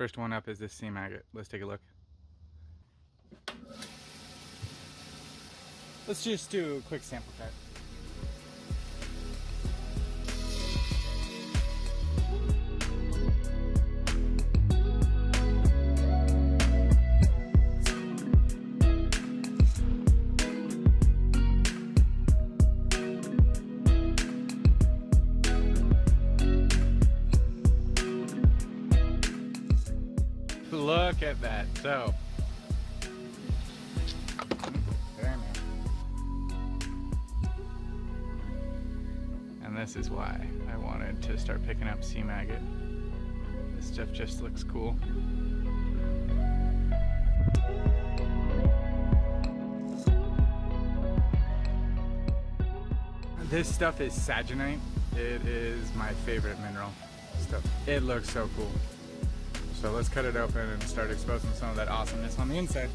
First one up is this seam agate. Let's take a look. Let's just do a quick sample cut. Look at that. So, and this is why I wanted to start picking up seam agate. This stuff just looks cool. This stuff is Sagenite. It is my favorite mineral stuff. It looks so cool. So let's cut it open and start exposing some of that awesomeness on the inside.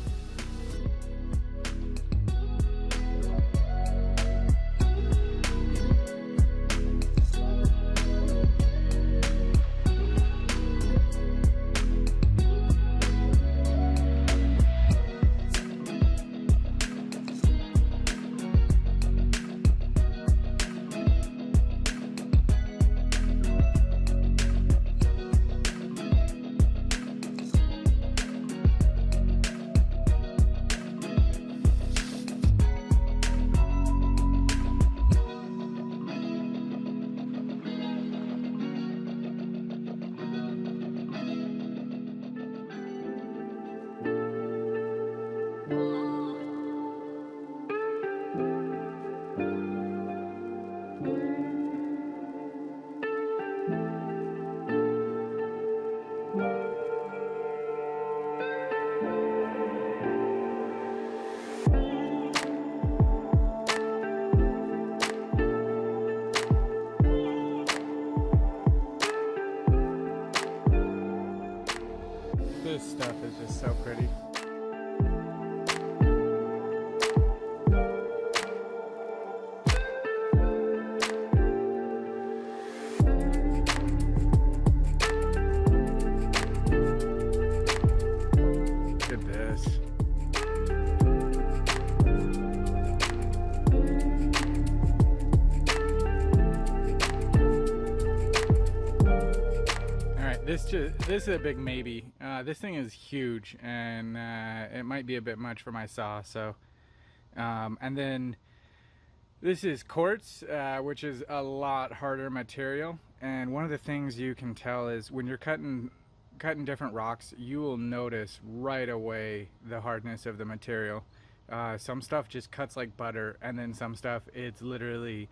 This stuff is just so pretty. Look at this. This is a big maybe. This thing is huge, and it might be a bit much for my saw. So, and then this is quartz, which is a lot harder material. And one of the things you can tell is when you're cutting different rocks, you will notice right away the hardness of the material. Some stuff just cuts like butter, and then some stuff it's literally,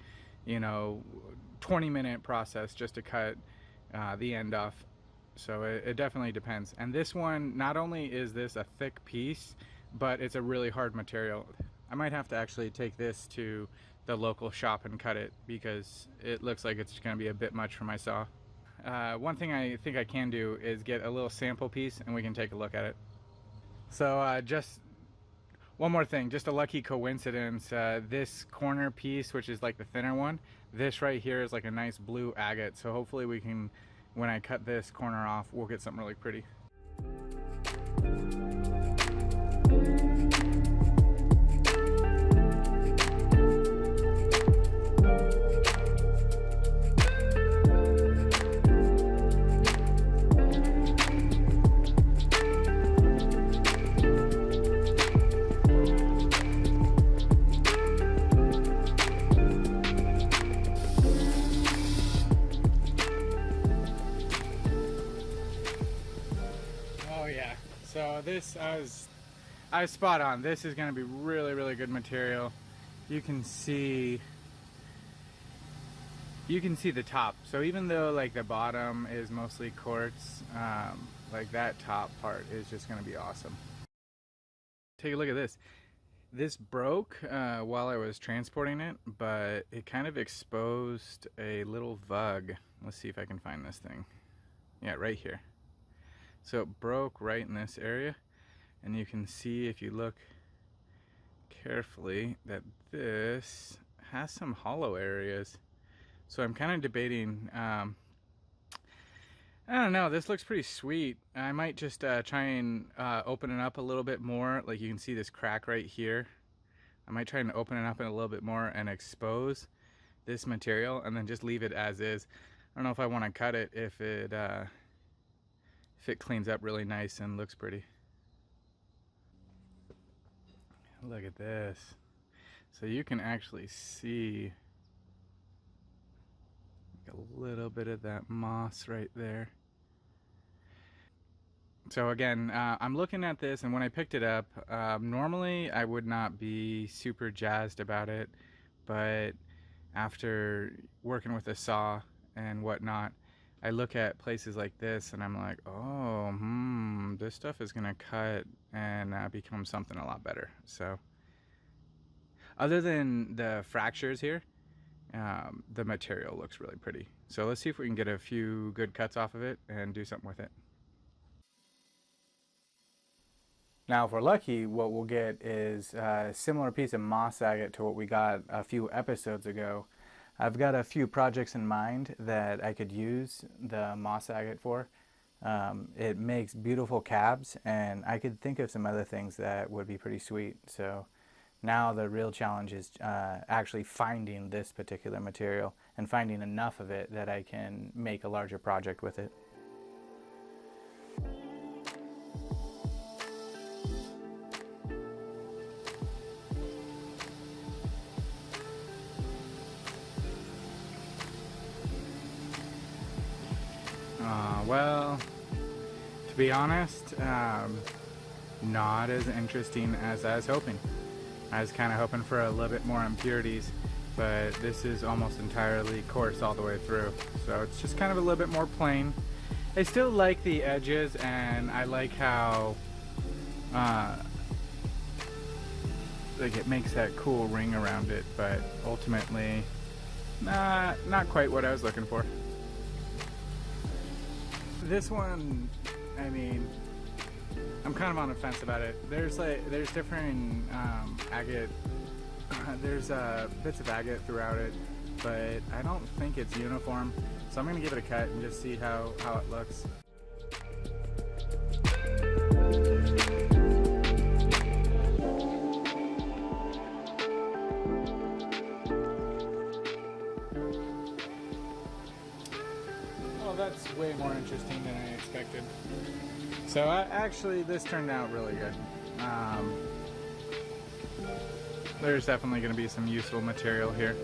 20-minute process just to cut the end off. So it definitely depends. And this one, not only is this a thick piece, but it's a really hard material. I might have to actually take this to the local shop and cut it because it looks like it's going to be a bit much for my saw. One thing I think I can do is get a little sample piece and we can take a look at it. So just one more thing, just a lucky coincidence. This corner piece, which is like the thinner one, this right here is like a nice blue agate. So hopefully we can, when I cut this corner off, we'll get something really pretty. So this, I was spot on. This is going to be really good material. You can see the top. So even though like the bottom is mostly quartz, like that top part is just going to be awesome. Take a look at this. This broke while I was transporting it, but it kind of exposed a little vug. Let's see if I can find this thing. Yeah, right here. So it broke right in this area, and you can see if you look carefully that this has some hollow areas. So I'm kind of debating I don't know, this looks pretty sweet. I might just try and open it up a little bit more. Like you can see this crack right here. I might try and open it up a little bit more and expose this material and then just leave it as is. I don't know if I want to cut it if it cleans up really nice and looks pretty. Look at this. So you can actually see a little bit of that moss right there. So again, I'm looking at this, and when I picked it up, normally I would not be super jazzed about it, but after working with a saw and whatnot, I look at places like this and I'm like, oh, this stuff is gonna cut and become something a lot better. So other than the fractures here, the material looks really pretty. So let's see if we can get a few good cuts off of it and do something with it. Now, if we're lucky, what we'll get is a similar piece of moss agate to what we got a few episodes ago. I've got a few projects in mind that I could use the moss agate for. It makes beautiful cabs, and I could think of some other things that would be pretty sweet. So now the real challenge is actually finding this particular material and finding enough of it that I can make a larger project with it. Well, to be honest, not as interesting as I was hoping. I was kind of hoping for a little bit more impurities, but this is almost entirely quartz all the way through. So it's just kind of a little bit more plain. I still like the edges, and I like how like it makes that cool ring around it, but ultimately not quite what I was looking for. This one, I mean, I'm kind of on the fence about it. There's different agate, there's bits of agate throughout it, but I don't think it's uniform. So I'm gonna give it a cut and just see how it looks. That's way more interesting than I expected. So actually this turned out really good. There's definitely going to be some useful material here.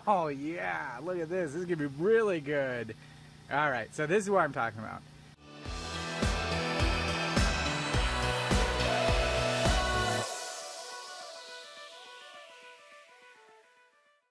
Oh yeah, look at this. This is gonna be really good. All right, so this is what I'm talking about.